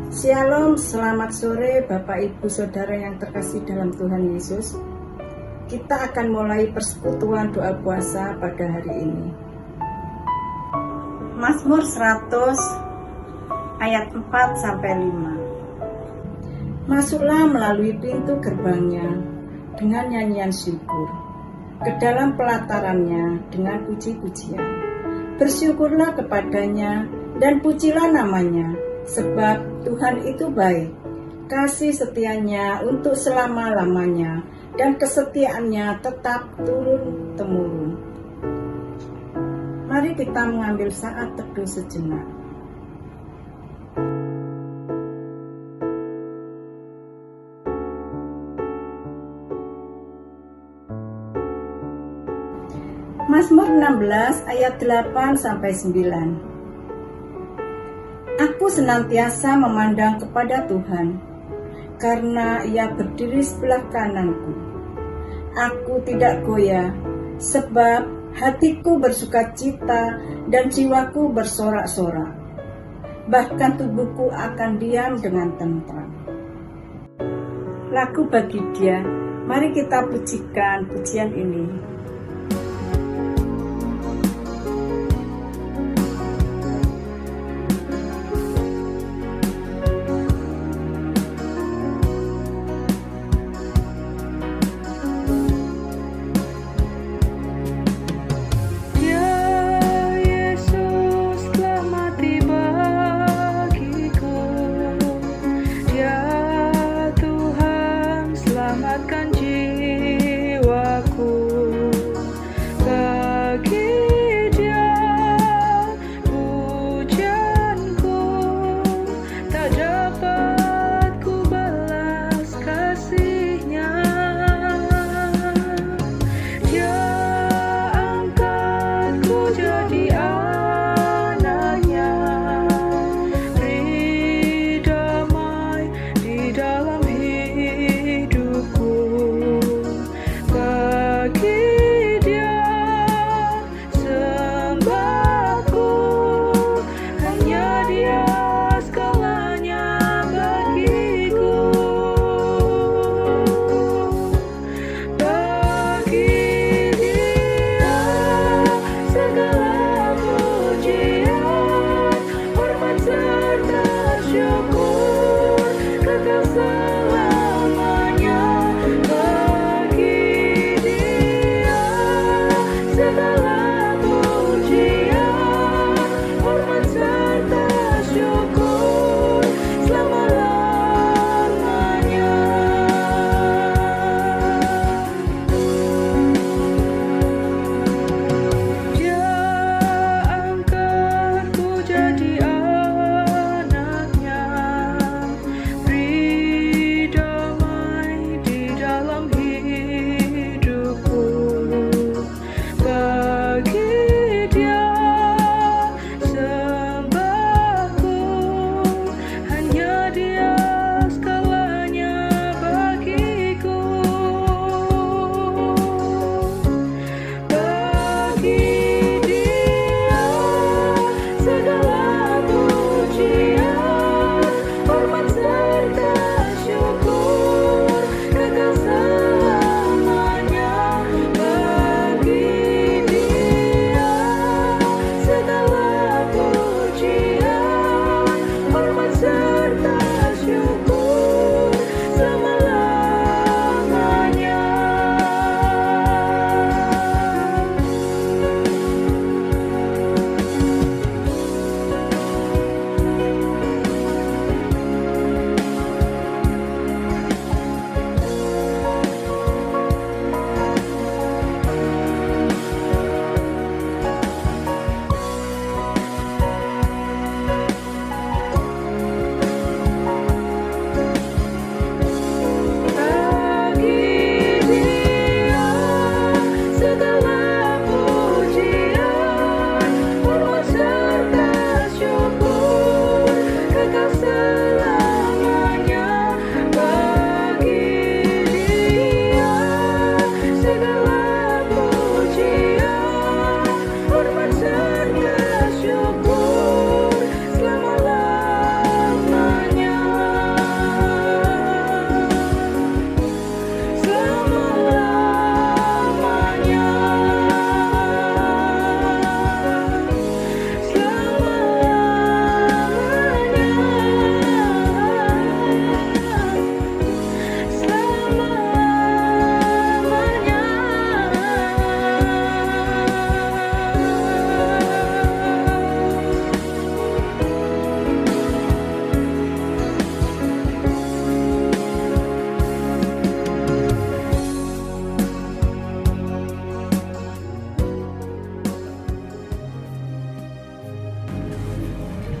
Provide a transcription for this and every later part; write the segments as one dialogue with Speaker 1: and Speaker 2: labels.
Speaker 1: Shalom, selamat sore Bapak Ibu Saudara yang terkasih dalam Tuhan Yesus. Kita akan mulai persekutuan doa puasa pada hari ini. Mazmur 100 ayat 4-5. Masuklah melalui pintu gerbangnya dengan nyanyian syukur, ke dalam pelatarannya dengan puji-pujian. Bersyukurlah kepadanya dan pujilah namanya, sebab Tuhan itu baik, kasih setianya untuk selama-lamanya, dan kesetiaannya tetap turun-temurun. Mari kita mengambil saat teduh sejenak. Mazmur 16 ayat 8-9. Aku senantiasa memandang kepada Tuhan, karena Ia berdiri sebelah kananku. Aku tidak goyah, sebab hatiku bersukacita dan jiwaku bersorak-sorak. Bahkan tubuhku akan diam dengan tentram. Lagu bagi Dia, mari kita pujikan pujian ini.
Speaker 2: Selamatkan jiwaku.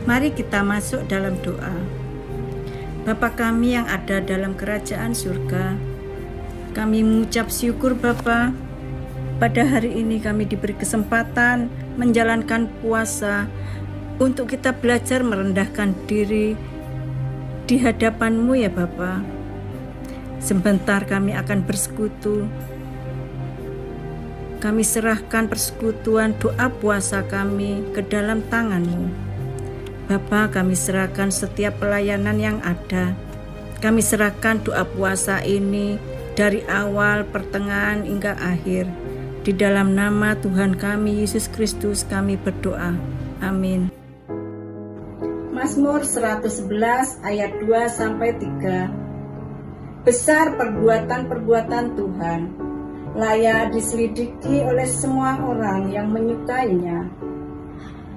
Speaker 1: Mari kita masuk dalam doa. Bapa kami yang ada dalam kerajaan surga, kami mengucap syukur Bapa. Pada hari ini kami diberi kesempatan menjalankan puasa untuk kita belajar merendahkan diri di hadapan-Mu ya Bapa. Sebentar kami akan bersekutu. Kami serahkan persekutuan doa puasa kami ke dalam tangan-Mu. Bapa, kami serahkan setiap pelayanan yang ada. Kami serahkan doa puasa ini dari awal, pertengahan, hingga akhir. Di dalam nama Tuhan kami, Yesus Kristus, kami berdoa. Amin. Mazmur 111 ayat 2-3. Besar perbuatan-perbuatan Tuhan, layak diselidiki oleh semua orang yang menyukainya.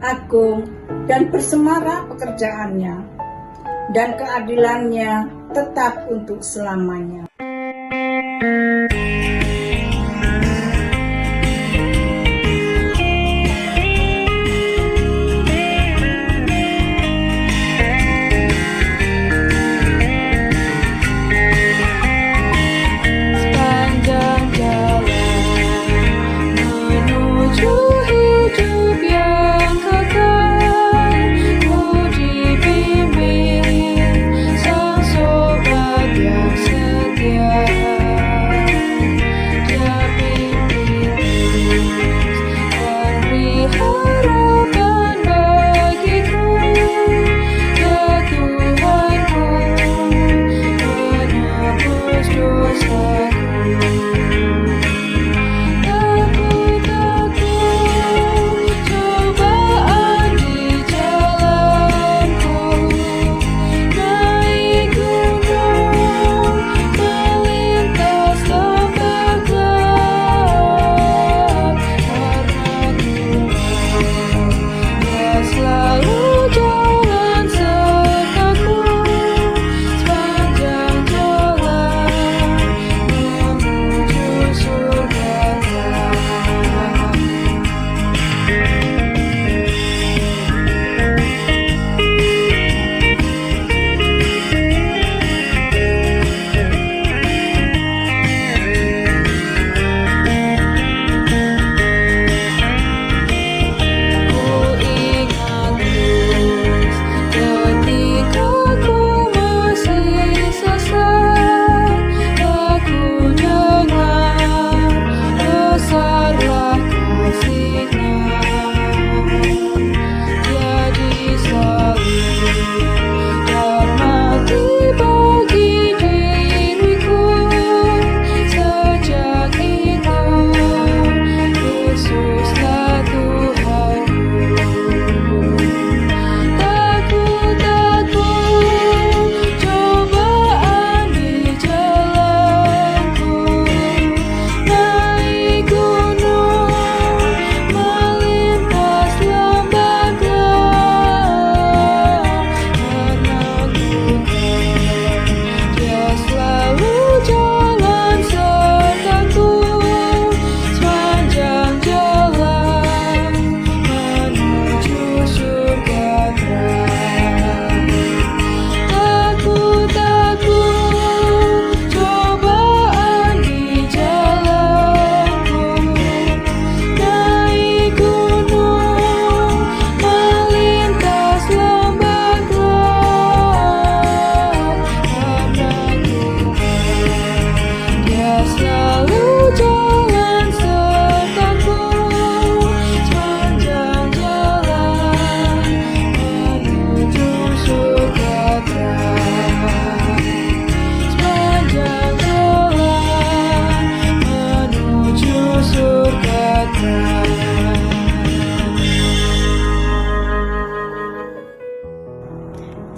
Speaker 1: Agung dan bersemara pekerjaannya, dan keadilannya tetap untuk selamanya.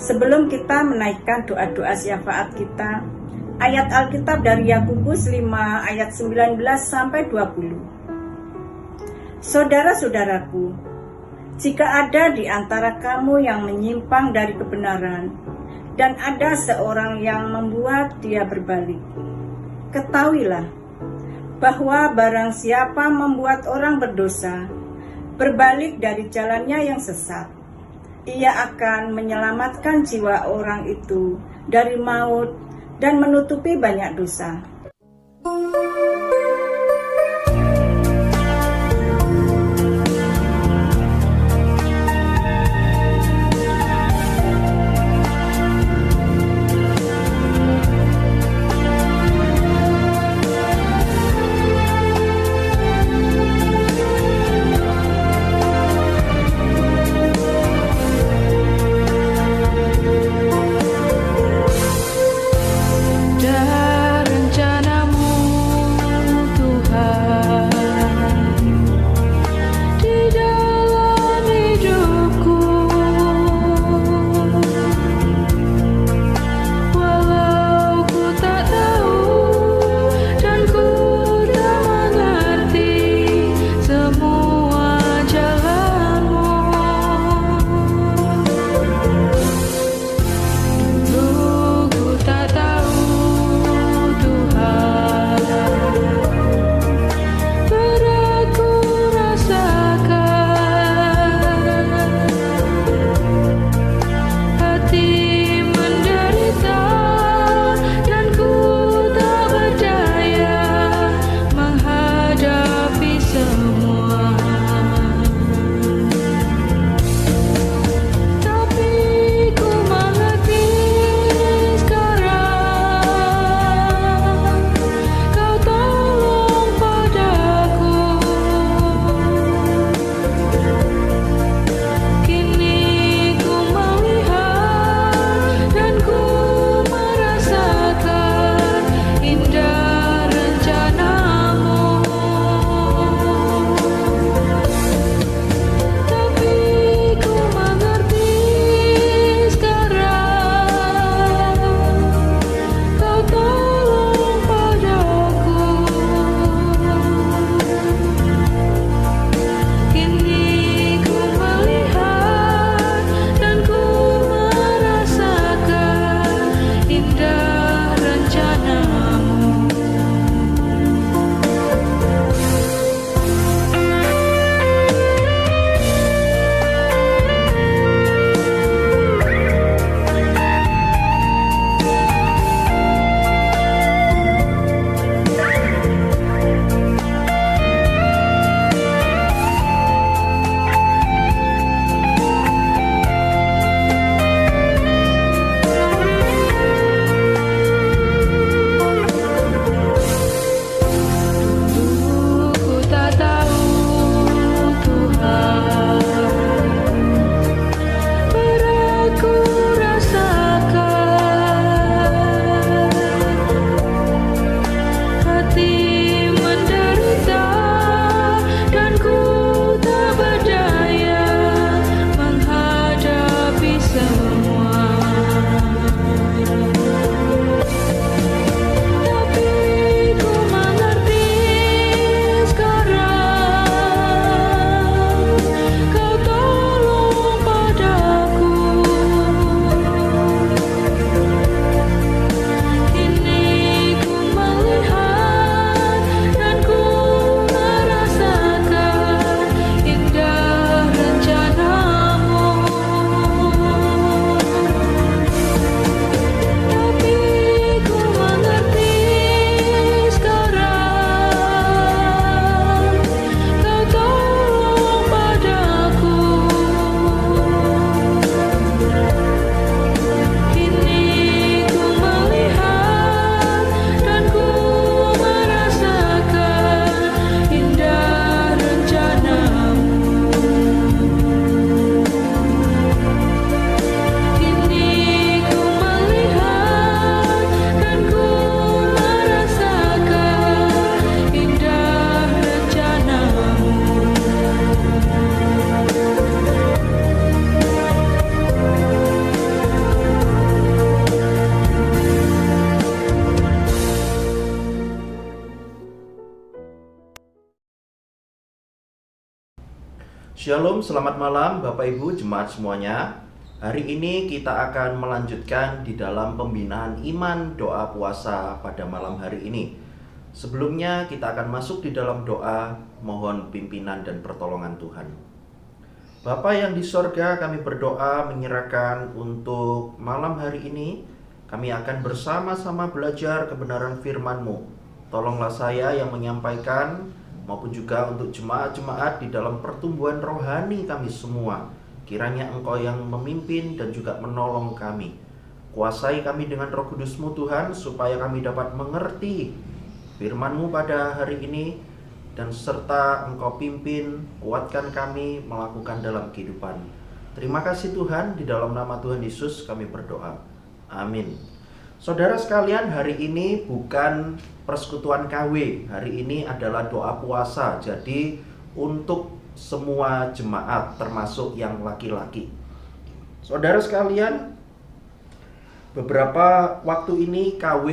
Speaker 1: Sebelum kita menaikkan doa-doa syafaat kita, ayat Alkitab dari Yakobus 5 ayat 19-20. Saudara-saudaraku, jika ada di antara kamu yang menyimpang dari kebenaran, dan ada seorang yang membuat dia berbalik, ketahuilah bahwa barang siapa membuat orang berdosa berbalik dari jalannya yang sesat, Ia akan menyelamatkan jiwa orang itu dari maut dan menutupi banyak dosa.
Speaker 2: Shalom, selamat malam Bapak Ibu Jemaat semuanya. Hari ini kita akan melanjutkan di dalam pembinaan iman doa puasa pada malam hari ini. Sebelumnya kita akan masuk di dalam doa, mohon pimpinan dan pertolongan Tuhan. Bapa yang di sorga, kami berdoa menyerahkan untuk malam hari ini. Kami akan bersama-sama belajar kebenaran firman-Mu. Tolonglah saya yang menyampaikan, maupun juga untuk jemaat-jemaat di dalam pertumbuhan rohani kami semua. Kiranya Engkau yang memimpin dan juga menolong kami. Kuasai kami dengan Roh Kudus-Mu Tuhan, supaya kami dapat mengerti firman-Mu pada hari ini, dan serta Engkau pimpin, kuatkan kami melakukan dalam kehidupan. Terima kasih Tuhan, di dalam nama Tuhan Yesus kami berdoa. Amin. Saudara sekalian, hari ini bukan persekutuan KW. Hari ini adalah doa puasa. Jadi untuk semua jemaat, termasuk yang laki-laki. Saudara sekalian, beberapa waktu ini KW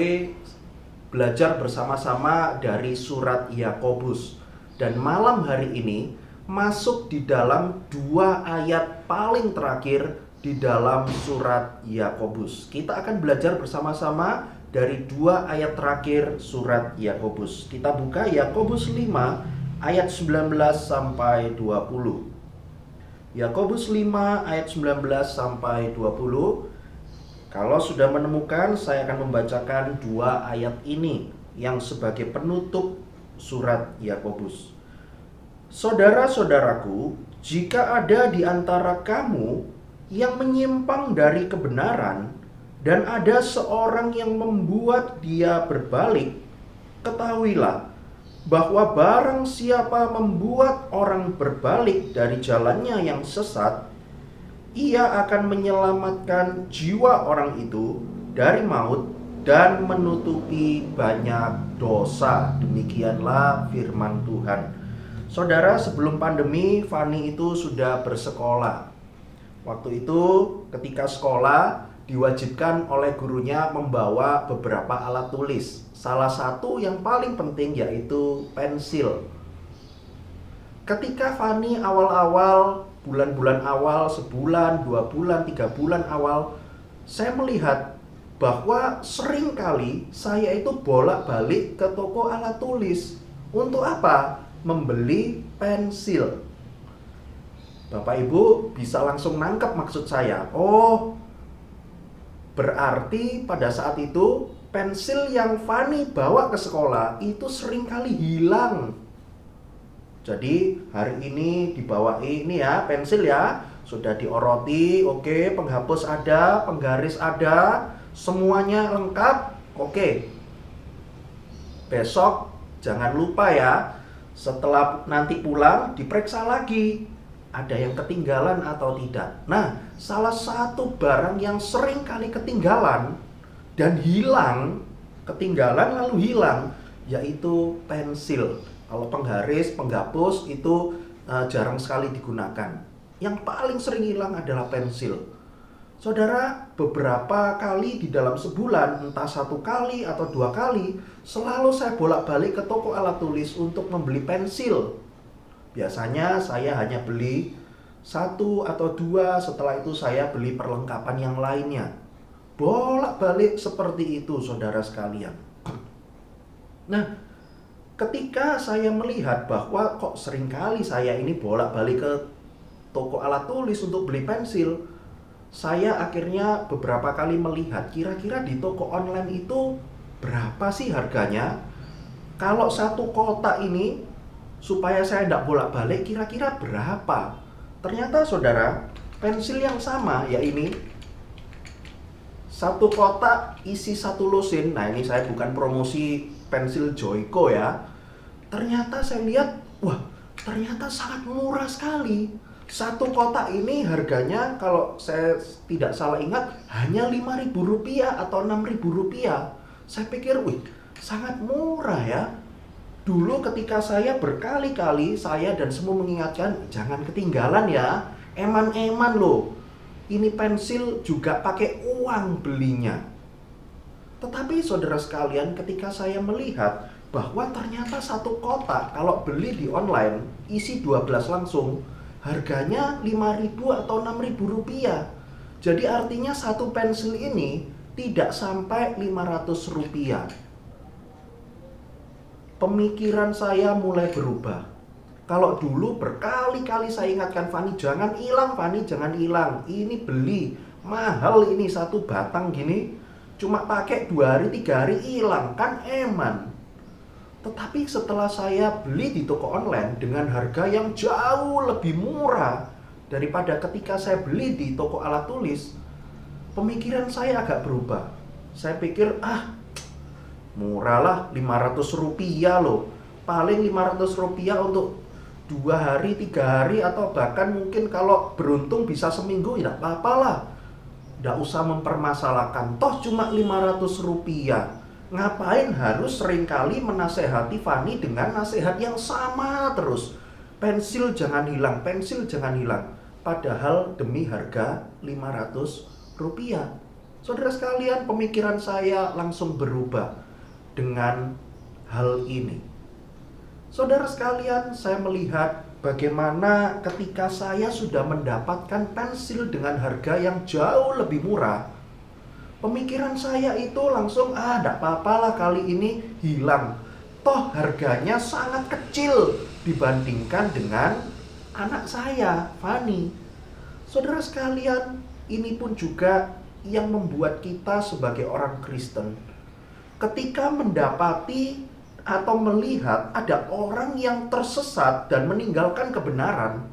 Speaker 2: belajar bersama-sama dari surat Yakobus, dan malam hari ini masuk di dalam 2 ayat paling terakhir di dalam surat Yakobus. Kita akan belajar bersama-sama dari 2 ayat terakhir surat Yakobus. Kita buka Yakobus 5 ayat 19 sampai 20. Yakobus 5 ayat 19 sampai 20. Kalau sudah menemukan, saya akan membacakan 2 ayat ini yang sebagai penutup surat Yakobus. Saudara-saudaraku, jika ada di antara kamu yang menyimpang dari kebenaran, dan ada seorang yang membuat dia berbalik, ketahuilah bahwa barang siapa membuat orang berbalik dari jalannya yang sesat, ia akan menyelamatkan jiwa orang itu dari maut dan menutupi banyak dosa. Demikianlah firman Tuhan. Saudara, sebelum pandemi, Fani itu sudah bersekolah. Waktu itu ketika sekolah diwajibkan oleh gurunya membawa beberapa alat tulis. Salah satu yang paling penting yaitu pensil. Ketika Fani awal-awal, bulan-bulan awal, sebulan, 2 bulan, 3 bulan awal, saya melihat bahwa seringkali saya itu bolak-balik ke toko alat tulis. Untuk apa? Membeli pensil. Bapak Ibu bisa langsung nangkep maksud saya. Oh, berarti pada saat itu pensil yang Fani bawa ke sekolah itu seringkali hilang. Jadi hari ini dibawa ini ya, pensil ya, sudah dioroti, oke, penghapus ada, penggaris ada, semuanya lengkap, oke. Besok jangan lupa ya, setelah nanti pulang diperiksa lagi, ada yang ketinggalan atau tidak. Nah, salah satu barang yang sering kali ketinggalan dan hilang, ketinggalan lalu hilang, yaitu pensil. Kalau penggaris, penghapus itu jarang sekali digunakan. Yang paling sering hilang adalah pensil. Saudara, beberapa kali di dalam sebulan, entah 1 kali atau 2 kali, selalu saya bolak-balik ke toko alat tulis untuk membeli pensil. Biasanya saya hanya beli 1 atau 2, setelah itu saya beli perlengkapan yang lainnya. Bolak-balik seperti itu, saudara sekalian. Nah, ketika saya melihat bahwa kok seringkali saya ini bolak-balik ke toko alat tulis untuk beli pensil, saya akhirnya beberapa kali melihat kira-kira di toko online itu berapa sih harganya. Kalau 1 kotak ini supaya saya tidak bolak-balik kira-kira berapa. Ternyata saudara, pensil yang sama ya ini 1 kotak isi 1 lusin. Nah, ini saya bukan promosi pensil Joico ya. Ternyata saya lihat, wah, ternyata sangat murah sekali. 1 kotak ini harganya kalau saya tidak salah ingat hanya Rp5.000 atau Rp6.000. Saya pikir, wih, sangat murah ya. Dulu ketika saya berkali-kali, saya dan semua mengingatkan, jangan ketinggalan ya. Eman-eman loh. Ini pensil juga pakai uang belinya. Tetapi saudara sekalian, ketika saya melihat bahwa ternyata 1 kotak kalau beli di online isi 12 langsung harganya Rp5.000 atau Rp6.000. Jadi artinya 1 pensil ini tidak sampai Rp500. Pemikiran saya mulai berubah. Kalau dulu berkali-kali saya ingatkan Fani, jangan hilang Fani, jangan hilang. Ini beli, mahal ini satu batang gini. Cuma pakai 2 hari, 3 hari hilang, kan eman. Tetapi setelah saya beli di toko online dengan harga yang jauh lebih murah daripada ketika saya beli di toko alat tulis, pemikiran saya agak berubah. Saya pikir, murah lah, 500 rupiah loh. Paling 500 rupiah untuk 2 hari, 3 hari, atau bahkan mungkin kalau beruntung bisa seminggu, ya tidak apa-apa lah. Tidak usah mempermasalahkan, toh cuma 500 rupiah. Ngapain harus seringkali menasehati Fani dengan nasihat yang sama terus? Pensil jangan hilang, pensil jangan hilang. Padahal demi harga 500 rupiah. Saudara sekalian, pemikiran saya langsung berubah dengan hal ini. Saudara sekalian, saya melihat bagaimana ketika saya sudah mendapatkan pensil dengan harga yang jauh lebih murah, pemikiran saya itu langsung, tidak apa-apalah kali ini hilang. Toh harganya sangat kecil dibandingkan dengan anak saya, Fani. Saudara sekalian, ini pun juga yang membuat kita sebagai orang Kristen, ketika mendapati atau melihat ada orang yang tersesat dan meninggalkan kebenaran,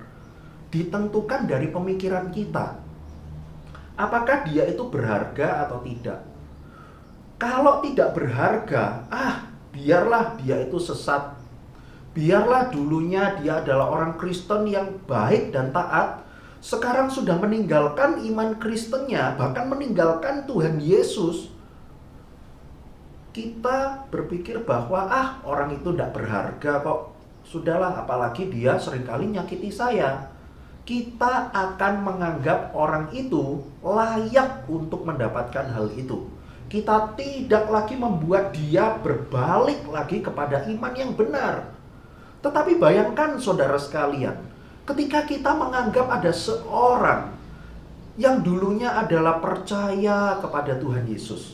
Speaker 2: ditentukan dari pemikiran kita. Apakah dia itu berharga atau tidak? Kalau tidak berharga, biarlah dia itu sesat. Biarlah dulunya dia adalah orang Kristen yang baik dan taat, sekarang sudah meninggalkan iman Kristennya, bahkan meninggalkan Tuhan Yesus. Kita berpikir bahwa orang itu tidak berharga kok. Sudahlah, apalagi dia seringkali nyakiti saya. Kita akan menganggap orang itu layak untuk mendapatkan hal itu. Kita tidak lagi membuat dia berbalik lagi kepada iman yang benar. Tetapi bayangkan saudara sekalian, ketika kita menganggap ada seorang yang dulunya adalah percaya kepada Tuhan Yesus,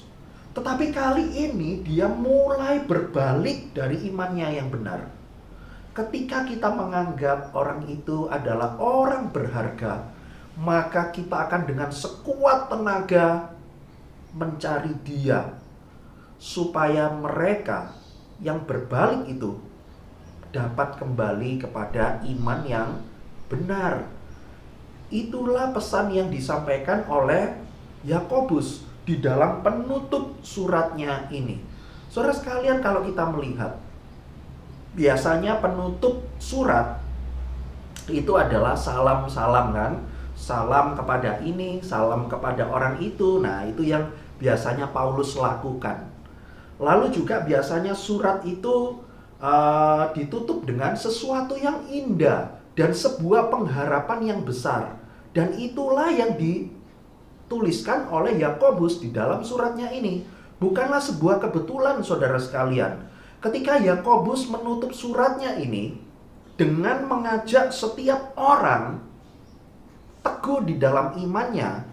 Speaker 2: tetapi kali ini dia mulai berbalik dari imannya yang benar. Ketika kita menganggap orang itu adalah orang berharga, maka kita akan dengan sekuat tenaga mencari dia, supaya mereka yang berbalik itu dapat kembali kepada iman yang benar. Itulah pesan yang disampaikan oleh Yakobus di dalam penutup suratnya ini. Saudara sekalian, kalau kita melihat, biasanya penutup surat itu adalah salam-salam kan? Salam kepada ini, salam kepada orang itu. Nah, itu yang biasanya Paulus lakukan. Lalu juga biasanya surat itu ditutup dengan sesuatu yang indah dan sebuah pengharapan yang besar. Dan itulah yang dituliskan oleh Yakobus di dalam suratnya ini. Bukanlah sebuah kebetulan, saudara sekalian. Ketika Yakobus menutup suratnya ini dengan mengajak setiap orang teguh di dalam imannya,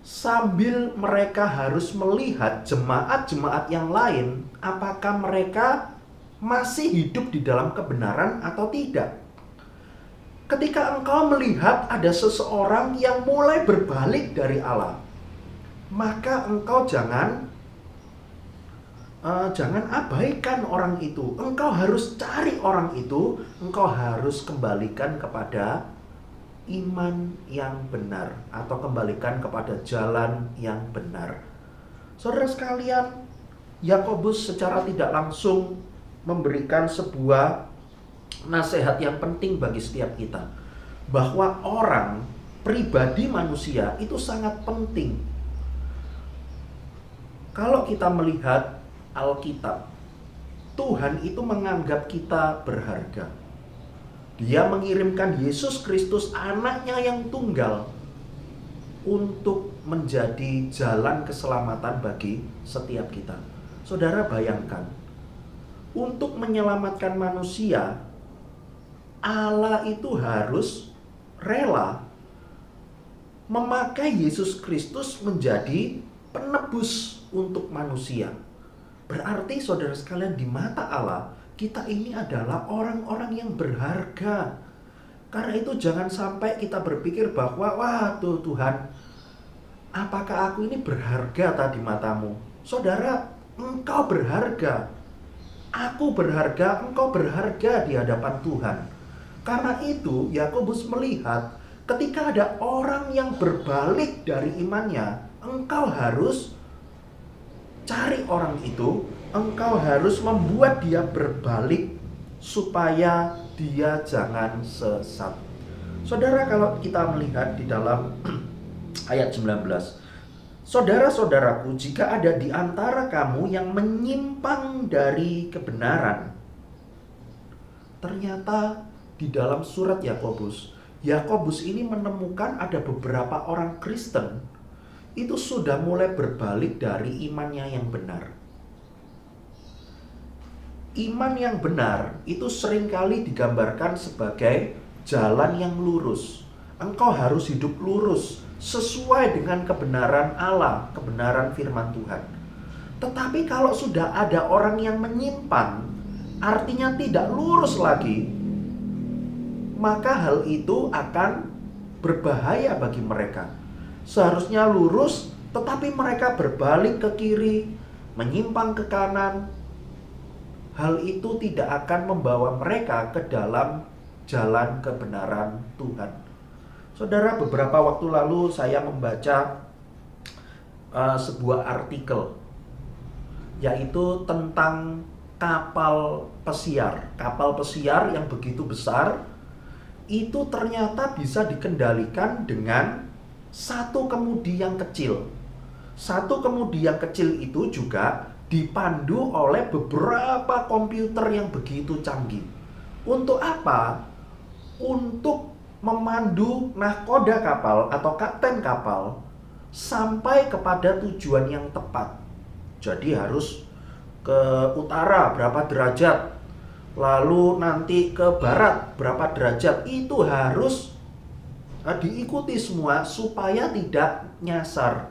Speaker 2: sambil mereka harus melihat jemaat-jemaat yang lain, apakah mereka masih hidup di dalam kebenaran atau tidak. Ketika engkau melihat ada seseorang yang mulai berbalik dari Allah, maka engkau jangan abaikan orang itu. Engkau harus cari orang itu, engkau harus kembalikan kepada iman yang benar, atau kembalikan kepada jalan yang benar. Saudara sekalian, Yakobus secara tidak langsung memberikan sebuah nasihat yang penting bagi setiap kita, bahwa orang, pribadi manusia itu sangat penting. Kalau kita melihat Alkitab, Tuhan itu menganggap kita berharga. Dia mengirimkan Yesus Kristus, anaknya yang tunggal, untuk menjadi jalan keselamatan bagi setiap kita. Saudara bayangkan, untuk menyelamatkan manusia, Allah itu harus rela memakai Yesus Kristus menjadi penebus untuk manusia. Berarti saudara sekalian, di mata Allah, kita ini adalah orang-orang yang berharga. Karena itu jangan sampai kita berpikir bahwa, waduh Tuhan, apakah aku ini berharga tadi matamu? Saudara, engkau berharga. Aku berharga, engkau berharga di hadapan Tuhan. Karena itu Yakobus melihat ketika ada orang yang berbalik dari imannya, engkau harus cari orang itu, engkau harus membuat dia berbalik supaya dia jangan sesat. Saudara, kalau kita melihat di dalam ayat 19, saudara-saudaraku, jika ada di antara kamu yang menyimpang dari kebenaran. Ternyata di dalam surat Yakobus ini menemukan ada beberapa orang Kristen itu sudah mulai berbalik dari imannya yang benar. Iman yang benar itu seringkali digambarkan sebagai jalan yang lurus. Engkau harus hidup lurus sesuai dengan kebenaran Allah, kebenaran firman Tuhan. Tetapi kalau sudah ada orang yang menyimpang, artinya tidak lurus lagi, maka hal itu akan berbahaya bagi mereka. Seharusnya lurus, tetapi mereka berbalik ke kiri, menyimpang ke kanan. Hal itu tidak akan membawa mereka ke dalam jalan kebenaran Tuhan. Saudara, beberapa waktu lalu saya membaca sebuah artikel, yaitu tentang kapal pesiar. Kapal pesiar yang begitu besar, itu ternyata bisa dikendalikan dengan satu kemudi yang kecil. Satu kemudi yang kecil itu juga dipandu oleh beberapa komputer yang begitu canggih. Untuk apa? Untuk memandu nahkoda kapal atau kapten kapal sampai kepada tujuan yang tepat. Jadi harus ke utara berapa derajat, lalu nanti ke barat berapa derajat, itu harus diikuti semua supaya tidak nyasar.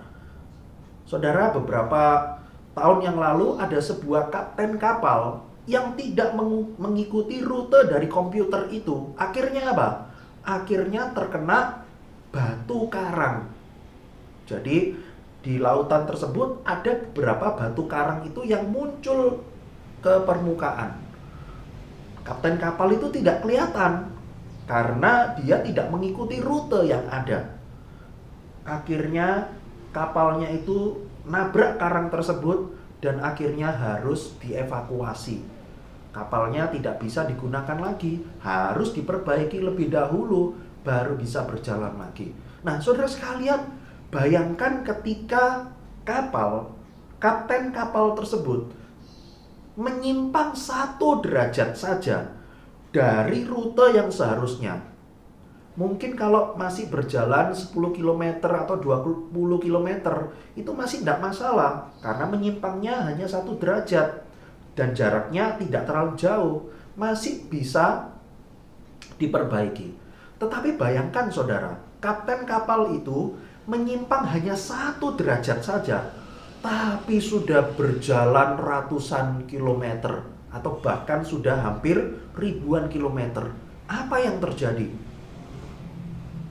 Speaker 2: Saudara, beberapa tahun yang lalu ada sebuah kapten kapal yang tidak mengikuti rute dari komputer itu. Akhirnya apa? Akhirnya terkena batu karang. Jadi di lautan tersebut ada beberapa batu karang itu yang muncul ke permukaan. Kapten kapal itu tidak kelihatan karena dia tidak mengikuti rute yang ada. Akhirnya kapalnya itu nabrak karang tersebut dan akhirnya harus dievakuasi. Kapalnya tidak bisa digunakan lagi, harus diperbaiki lebih dahulu baru bisa berjalan lagi. Nah, saudara sekalian, bayangkan ketika kapten kapal tersebut menyimpang 1 derajat saja dari rute yang seharusnya. Mungkin kalau masih berjalan 10 km atau 20 km itu masih tidak masalah, karena menyimpangnya hanya 1 derajat dan jaraknya tidak terlalu jauh, masih bisa diperbaiki. Tetapi bayangkan saudara, kapten kapal itu menyimpang hanya 1 derajat saja, tapi sudah berjalan ratusan kilometer atau bahkan sudah hampir ribuan kilometer. Apa yang terjadi?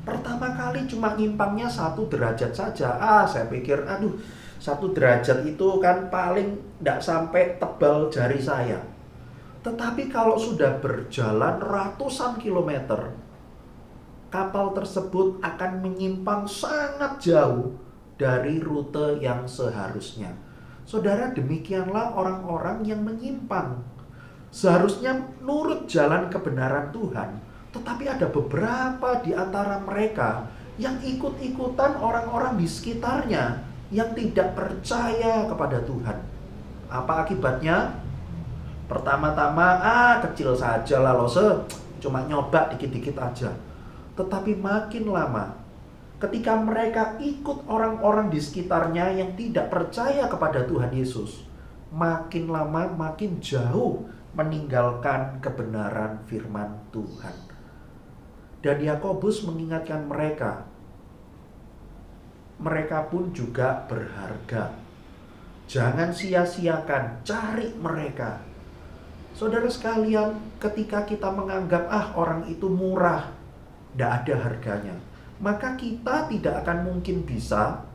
Speaker 2: Pertama kali cuma nyimpangnya 1 derajat saja. Saya pikir, 1 derajat itu kan paling tidak sampai tebal jari saya. Tetapi kalau sudah berjalan ratusan kilometer, kapal tersebut akan menyimpang sangat jauh dari rute yang seharusnya. Saudara, demikianlah orang-orang yang menyimpang. Seharusnya nurut jalan kebenaran Tuhan, tetapi ada beberapa di antara mereka yang ikut-ikutan orang-orang di sekitarnya yang tidak percaya kepada Tuhan. Apa akibatnya? Pertama-tama, kecil saja lah loh, cuma nyoba dikit-dikit aja. Tetapi makin lama, ketika mereka ikut orang-orang di sekitarnya yang tidak percaya kepada Tuhan Yesus, makin lama makin jauh meninggalkan kebenaran firman Tuhan. Dan Yakobus mengingatkan mereka pun juga berharga. Jangan sia-siakan, cari mereka. Saudara sekalian, ketika kita menganggap orang itu murah, tidak ada harganya, maka kita tidak akan mungkin bisa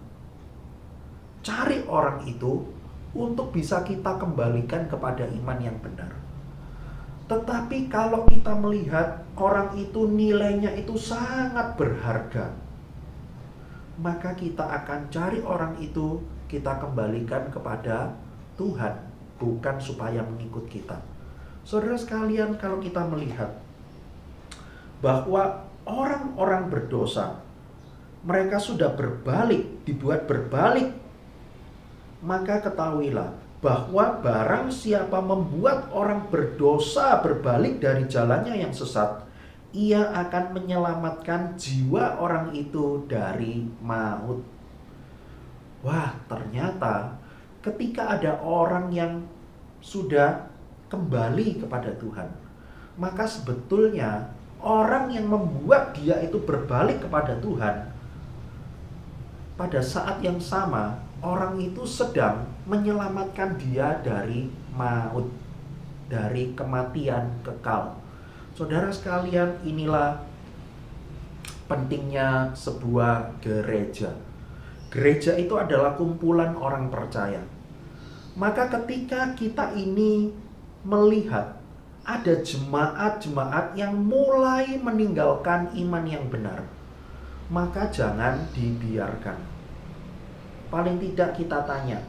Speaker 2: cari orang itu untuk bisa kita kembalikan kepada iman yang benar. Tetapi kalau kita melihat orang itu nilainya itu sangat berharga, maka kita akan cari orang itu, kita kembalikan kepada Tuhan, bukan supaya mengikut kita. Saudara sekalian, kalau kita melihat bahwa orang-orang berdosa, mereka sudah berbalik, dibuat berbalik, maka ketahuilah bahwa barang siapa membuat orang berdosa berbalik dari jalannya yang sesat, ia akan menyelamatkan jiwa orang itu dari maut. Wah, ternyata ketika ada orang yang sudah kembali kepada Tuhan, maka sebetulnya orang yang membuat dia itu berbalik kepada Tuhan, pada saat yang sama orang itu sedang menyelamatkan dia dari maut, dari kematian kekal. Saudara sekalian, inilah pentingnya sebuah gereja. Gereja itu adalah kumpulan orang percaya. Maka ketika kita ini melihat ada jemaat-jemaat yang mulai meninggalkan iman yang benar, maka jangan dibiarkan. Paling tidak kita tanya,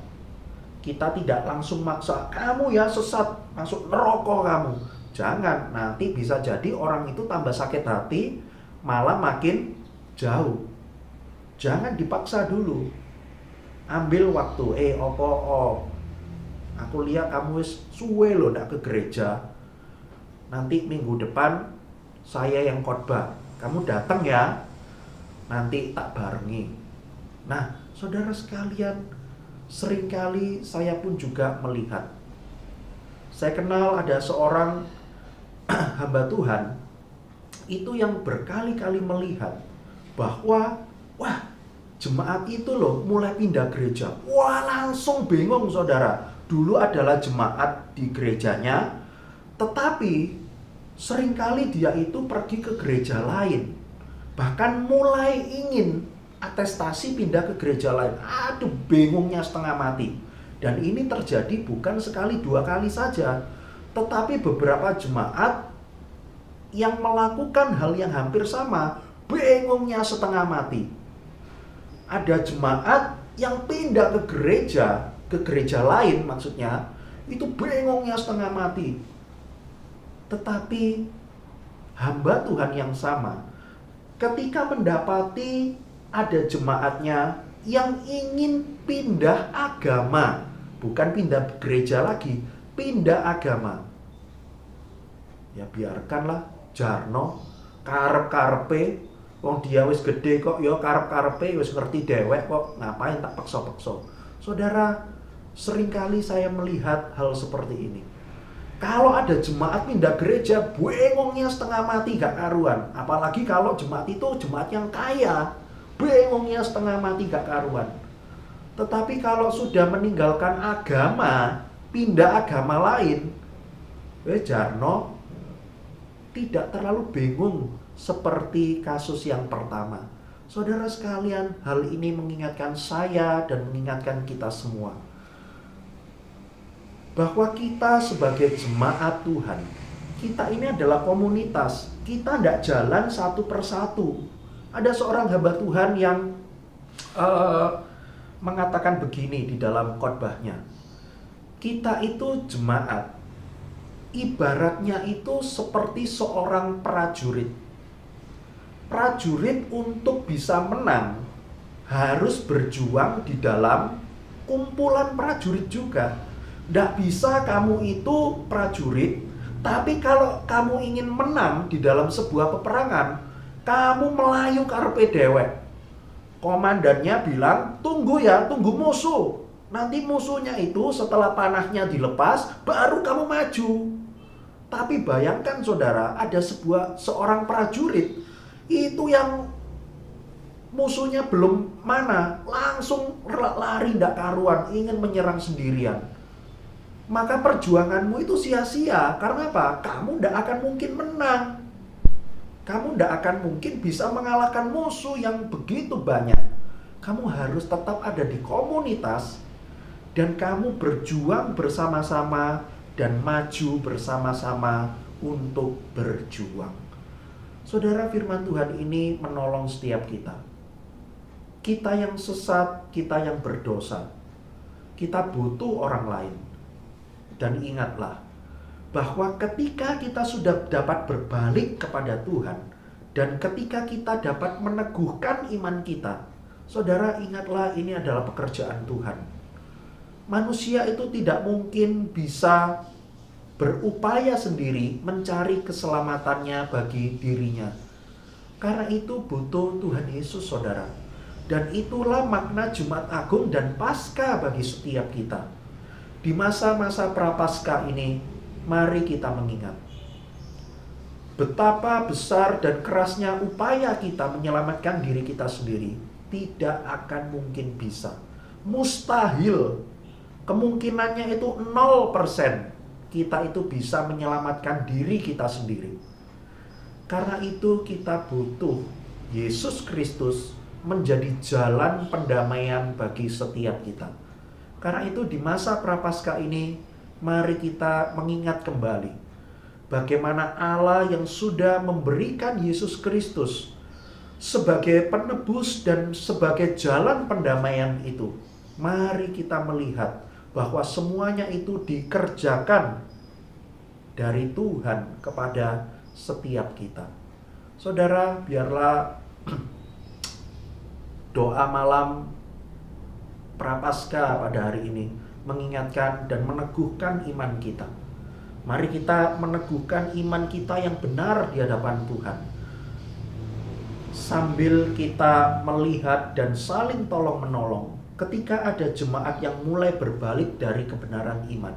Speaker 2: kita tidak langsung maksa, kamu ya sesat, masuk neraka kamu. Jangan, nanti bisa jadi orang itu tambah sakit hati, malah makin jauh. Jangan dipaksa dulu. Ambil waktu, aku lihat kamu suwe loh ndak ke gereja. Nanti minggu depan saya yang khotbah, kamu datang ya, nanti tak barengi. Nah, saudara sekalian, seringkali saya pun juga melihat, saya kenal ada seorang hamba Tuhan itu yang berkali-kali melihat bahwa jemaat itu loh mulai pindah gereja. Wah, langsung bingung saudara. Dulu adalah jemaat di gerejanya, tetapi seringkali dia itu pergi ke gereja lain, bahkan mulai ingin atestasi pindah ke gereja lain. Aduh, bingungnya setengah mati. Dan ini terjadi bukan sekali dua kali saja, tetapi beberapa jemaat yang melakukan hal yang hampir sama, bingungnya setengah mati. Ada jemaat yang pindah ke gereja lain maksudnya, itu bingungnya setengah mati. Tetapi hamba Tuhan yang sama, ketika mendapati ada jemaatnya yang ingin pindah agama, bukan pindah gereja lagi, pindah agama, ya biarkanlah jarno karep-karepe, wong dia wis gede kok, ya karep-karepe wis ngerti dewek kok, ngapain tak paksa-paksa. Saudara, seringkali saya melihat hal seperti ini. Kalau ada jemaat pindah gereja, bengongnya setengah mati gak karuan. Apalagi kalau jemaat itu jemaat yang kaya, bengongnya setengah mati gak karuan. Tetapi kalau sudah meninggalkan agama, pindah agama lain, jarno tidak terlalu bingung seperti kasus yang pertama. Saudara sekalian, hal ini mengingatkan saya dan mengingatkan kita semua bahwa kita sebagai jemaat Tuhan, kita ini adalah komunitas. Kita tidak jalan satu persatu. Ada seorang hamba Tuhan yang mengatakan begini di dalam khotbahnya, kita itu jemaat, ibaratnya itu seperti seorang prajurit. Prajurit untuk bisa menang harus berjuang di dalam kumpulan prajurit juga. Tidak bisa kamu itu prajurit, tapi kalau kamu ingin menang di dalam sebuah peperangan, kamu melayu karepe dewek. Komandannya bilang, tunggu ya, tunggu musuh. Nanti musuhnya itu setelah panahnya dilepas, baru kamu maju. Tapi bayangkan saudara, ada seorang prajurit itu yang musuhnya belum mana, langsung lari ndak karuan, ingin menyerang sendirian. maka perjuanganmu itu sia-sia. Karena apa? Kamu tidak akan mungkin menang. Kamu tidak akan mungkin bisa mengalahkan musuh yang begitu banyak. Kamu harus tetap ada di komunitas, dan kamu berjuang bersama-sama dan maju bersama-sama untuk berjuang. Saudara, firman Tuhan ini menolong setiap kita. Kita yang sesat, kita yang berdosa, kita butuh orang lain. Dan ingatlah bahwa ketika kita sudah dapat berbalik kepada Tuhan, dan ketika kita dapat meneguhkan iman kita, saudara, ingatlah ini adalah pekerjaan Tuhan. Manusia itu tidak mungkin bisa berupaya sendiri mencari keselamatannya bagi dirinya. Karena itu butuh Tuhan Yesus, saudara. Dan itulah makna Jumat Agung dan Paskah bagi setiap kita. Di masa-masa Prapaskah ini, mari kita mengingat betapa besar dan kerasnya upaya kita menyelamatkan diri kita sendiri. Tidak akan mungkin bisa. Mustahil. Kemungkinannya itu 0%. Kita itu bisa menyelamatkan diri kita sendiri. Karena itu kita butuh Yesus Kristus menjadi jalan pendamaian bagi setiap kita. Karena itu di masa Prapaskah ini, mari kita mengingat kembali bagaimana Allah yang sudah memberikan Yesus Kristus sebagai penebus dan sebagai jalan pendamaian itu. Mari kita melihat bahwa semuanya itu dikerjakan dari Tuhan kepada setiap kita. Saudara, biarlah doa malam Prapaskah pada hari ini mengingatkan dan meneguhkan iman kita. Mari kita meneguhkan iman kita yang benar di hadapan Tuhan, sambil kita melihat dan saling tolong-menolong. Ketika ada jemaat yang mulai berbalik dari kebenaran iman,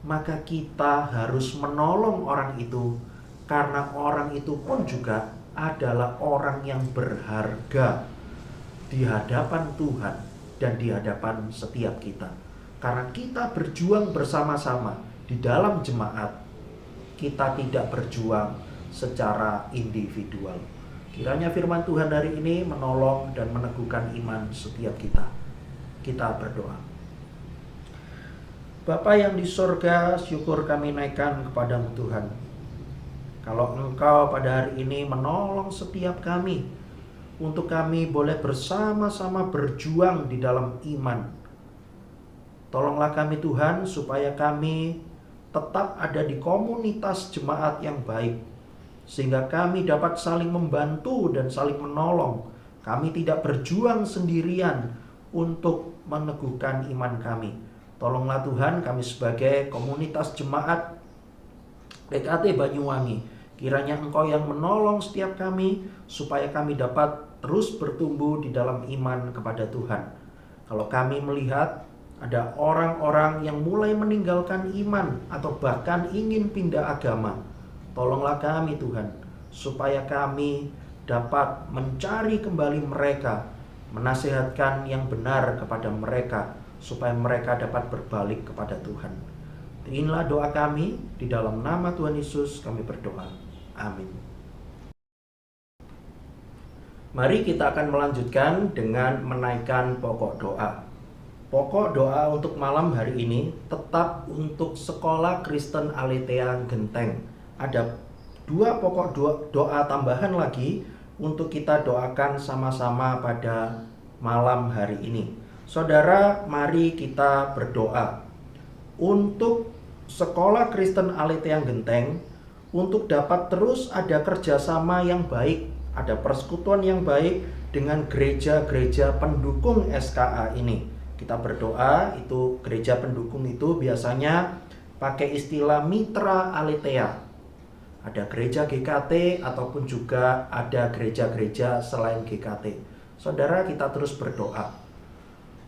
Speaker 2: maka kita harus menolong orang itu, karena orang itu pun juga adalah orang yang berharga di hadapan Tuhan dan di hadapan setiap kita. Karena kita berjuang bersama-sama di dalam jemaat, kita tidak berjuang secara individual. Kiranya firman Tuhan hari ini menolong dan meneguhkan iman setiap kita. Kita berdoa. Bapa yang di surga, syukur kami naikkan kepadamu Tuhan. Kalau Engkau pada hari ini menolong setiap kami, untuk kami boleh bersama-sama berjuang di dalam iman. Tolonglah kami Tuhan, supaya kami tetap ada di komunitas jemaat yang baik, sehingga kami dapat saling membantu dan saling menolong. Kami tidak berjuang sendirian untuk meneguhkan iman kami. Tolonglah Tuhan kami sebagai komunitas jemaat PKT Banyuwangi. Kiranya Engkau yang menolong setiap kami, supaya kami dapat terus bertumbuh di dalam iman kepada Tuhan. Kalau kami melihat ada orang-orang yang mulai meninggalkan iman atau bahkan ingin pindah agama, tolonglah kami Tuhan, supaya kami dapat mencari kembali mereka, menasihatkan yang benar kepada mereka, supaya mereka dapat berbalik kepada Tuhan. Inilah doa kami, di dalam nama Tuhan Yesus kami berdoa. Amin. Mari kita akan melanjutkan dengan menaikkan pokok doa. Pokok doa untuk malam hari ini tetap untuk Sekolah Kristen Aletheia Genteng. Ada 2 pokok doa tambahan lagi untuk kita doakan sama-sama pada malam hari ini. Saudara, mari kita berdoa untuk Sekolah Kristen Aletheia Genteng, untuk dapat terus ada kerjasama yang baik, ada persekutuan yang baik dengan gereja-gereja pendukung SKA ini. Kita berdoa, itu gereja pendukung itu biasanya pakai istilah mitra Aletheia. Ada gereja GKT ataupun juga ada gereja-gereja selain GKT. Saudara, kita terus berdoa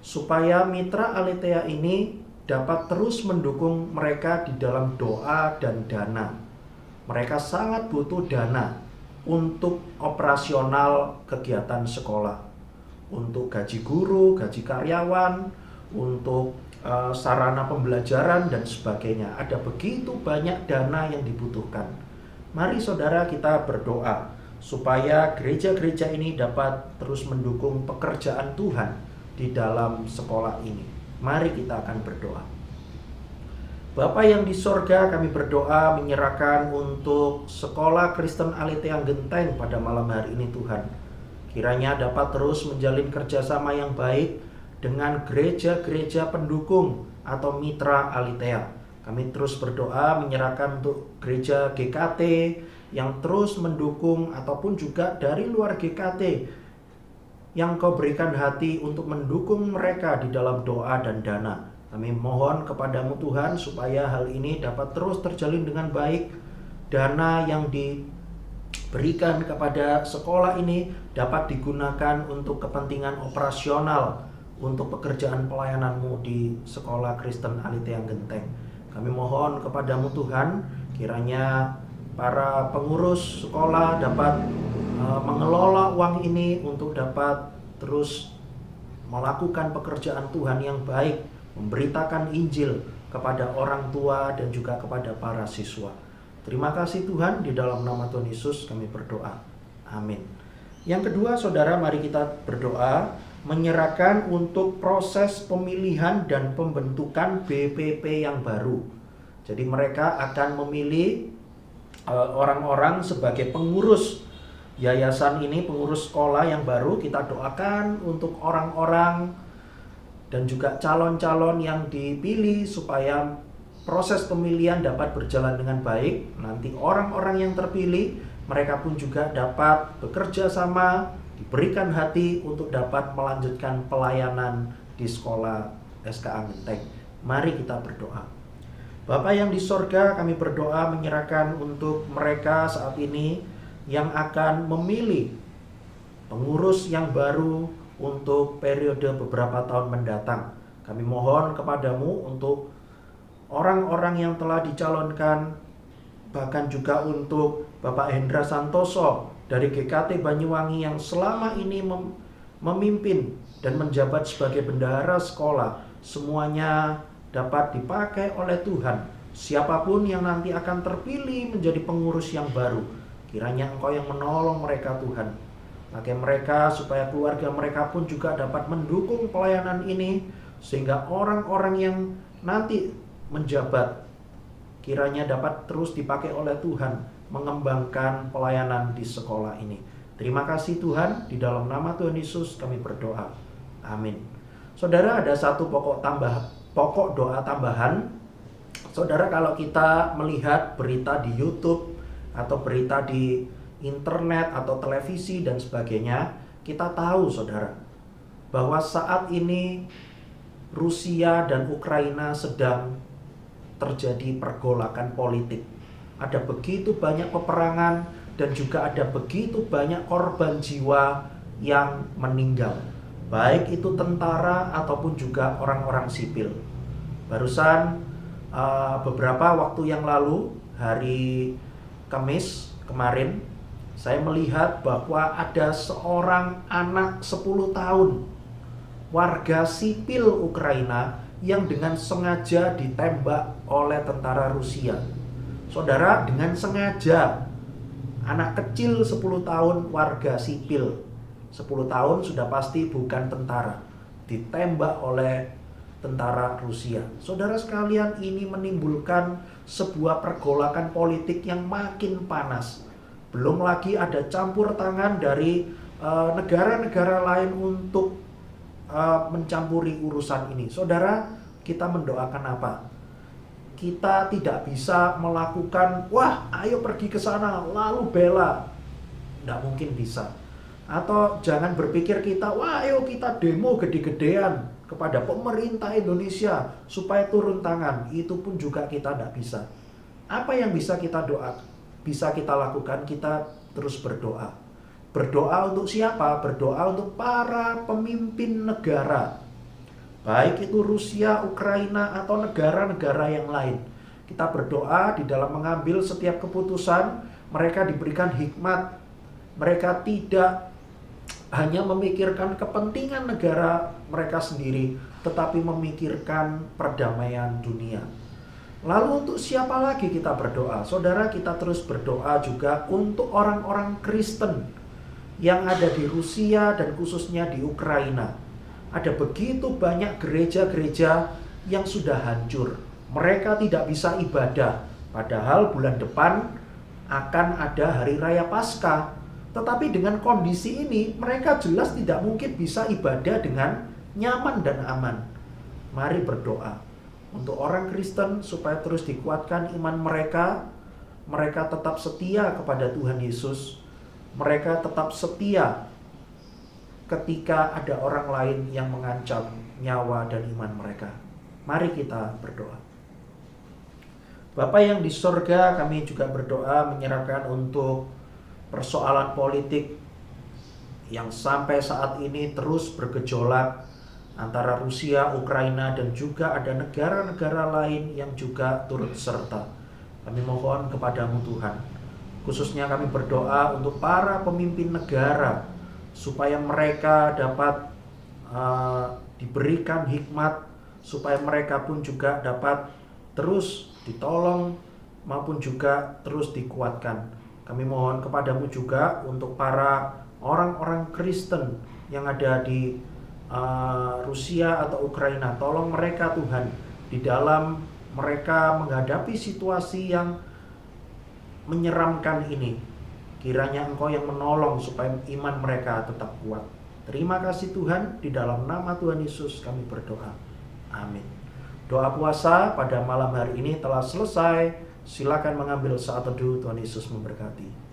Speaker 2: supaya mitra Aletheia ini dapat terus mendukung mereka di dalam doa dan dana. Mereka sangat butuh dana untuk operasional kegiatan sekolah, untuk gaji guru, gaji karyawan, untuk sarana pembelajaran dan sebagainya. Ada begitu banyak dana yang dibutuhkan. Mari saudara kita berdoa supaya gereja-gereja ini dapat terus mendukung pekerjaan Tuhan di dalam sekolah ini. Mari kita akan berdoa. Bapa yang di sorga, kami berdoa menyerahkan untuk Sekolah Kristen Aliteang Genteng pada malam hari ini Tuhan. Kiranya dapat terus menjalin kerjasama yang baik dengan gereja-gereja pendukung atau mitra Alitea. Kami terus berdoa menyerahkan untuk gereja GKT yang terus mendukung ataupun juga dari luar GKT yang Kau berikan hati untuk mendukung mereka di dalam doa dan dana. Kami mohon kepadamu Tuhan supaya hal ini dapat terus terjalin dengan baik. Dana yang diberikan kepada sekolah ini dapat digunakan untuk kepentingan operasional, untuk pekerjaan pelayananmu di Sekolah Kristen Aliteang Genteng. Kami mohon kepadamu Tuhan, kiranya para pengurus sekolah dapat mengelola uang ini untuk dapat terus melakukan pekerjaan Tuhan yang baik, memberitakan Injil kepada orang tua dan juga kepada para siswa. Terima kasih Tuhan, di dalam nama Tuhan Yesus kami berdoa. Amin. Yang kedua, saudara, mari kita berdoa menyerahkan untuk proses pemilihan dan pembentukan BPP yang baru. Jadi mereka akan memilih orang-orang sebagai pengurus yayasan ini, pengurus sekolah yang baru. Kita doakan untuk orang-orang dan juga calon-calon yang dipilih supaya proses pemilihan dapat berjalan dengan baik. Nanti orang-orang yang terpilih, mereka pun juga dapat bekerja sama, diberikan hati untuk dapat melanjutkan pelayanan di sekolah SKA Genteng. Mari kita berdoa. Bapa yang di sorga, kami berdoa menyerahkan untuk mereka saat ini yang akan memilih pengurus yang baru untuk periode beberapa tahun mendatang. Kami mohon kepadamu untuk orang-orang yang telah dicalonkan, bahkan juga untuk Bapak Hendra Santoso dari GKT Banyuwangi yang selama ini memimpin dan menjabat sebagai bendahara sekolah. Semuanya dapat dipakai oleh Tuhan. Siapapun yang nanti akan terpilih menjadi pengurus yang baru, kiranya Engkau yang menolong mereka Tuhan. Pakai mereka supaya keluarga mereka pun juga dapat mendukung pelayanan ini, sehingga orang-orang yang nanti menjabat kiranya dapat terus dipakai oleh Tuhan mengembangkan pelayanan di sekolah ini. Terima kasih Tuhan, di dalam nama Tuhan Yesus kami berdoa. Amin. Saudara, ada satu pokok doa tambahan. Saudara, kalau kita melihat berita di YouTube atau berita di internet atau televisi dan sebagainya, kita tahu saudara bahwa saat ini Rusia dan Ukraina sedang terjadi pergolakan politik. Ada begitu banyak peperangan dan juga ada begitu banyak korban jiwa yang meninggal, baik itu tentara ataupun juga orang-orang sipil. Barusan beberapa waktu yang lalu, hari Kamis kemarin, saya melihat bahwa ada seorang anak 10 tahun warga sipil Ukraina yang dengan sengaja ditembak oleh tentara Rusia. Saudara, dengan sengaja anak kecil 10 tahun warga sipil, 10 tahun sudah pasti bukan tentara, ditembak oleh tentara Rusia. Saudara sekalian, ini menimbulkan sebuah pergolakan politik yang makin panas. Belum lagi ada campur tangan dari negara-negara lain untuk mencampuri urusan ini. Saudara, kita mendoakan apa? Kita tidak bisa melakukan, wah ayo pergi ke sana lalu bela. Tidak mungkin bisa. Atau jangan berpikir kita, wah ayo kita demo gede-gedean kepada pemerintah Indonesia supaya turun tangan. Itu pun juga kita tidak bisa. Apa yang bisa kita bisa kita lakukan? Kita terus berdoa. Berdoa untuk siapa? Berdoa untuk para pemimpin negara, baik itu Rusia, Ukraina, atau negara-negara yang lain. Kita berdoa di dalam mengambil setiap keputusan, mereka diberikan hikmat, mereka tidak hanya memikirkan kepentingan negara mereka sendiri, tetapi memikirkan perdamaian dunia. Lalu untuk siapa lagi kita berdoa? Saudara, kita terus berdoa juga untuk orang-orang Kristen yang ada di Rusia dan khususnya di Ukraina. Ada begitu banyak gereja-gereja yang sudah hancur. Mereka tidak bisa ibadah, padahal bulan depan akan ada Hari Raya Paskah. Tetapi dengan kondisi ini, mereka jelas tidak mungkin bisa ibadah dengan nyaman dan aman. Mari berdoa untuk orang Kristen supaya terus dikuatkan iman mereka. Mereka tetap setia kepada Tuhan Yesus. Mereka tetap setia ketika ada orang lain yang mengancam nyawa dan iman mereka. Mari kita berdoa. Bapa yang di sorga, kami juga berdoa menyerahkan untuk persoalan politik yang sampai saat ini terus bergejolak antara Rusia, Ukraina, dan juga ada negara-negara lain yang juga turut serta. Kami mohon kepadamu Tuhan, khususnya kami berdoa untuk para pemimpin negara, supaya mereka dapat diberikan hikmat, supaya mereka pun juga dapat terus ditolong maupun juga terus dikuatkan. Kami mohon kepadamu juga untuk para orang-orang Kristen yang ada di Rusia atau Ukraina. Tolong mereka Tuhan, di dalam mereka menghadapi situasi yang menyeramkan ini. Kiranya Engkau yang menolong supaya iman mereka tetap kuat. Terima kasih Tuhan, di dalam nama Tuhan Yesus kami berdoa. Amin. Doa puasa pada malam hari ini telah selesai. Silakan mengambil saat teduh. Tuhan Yesus memberkati.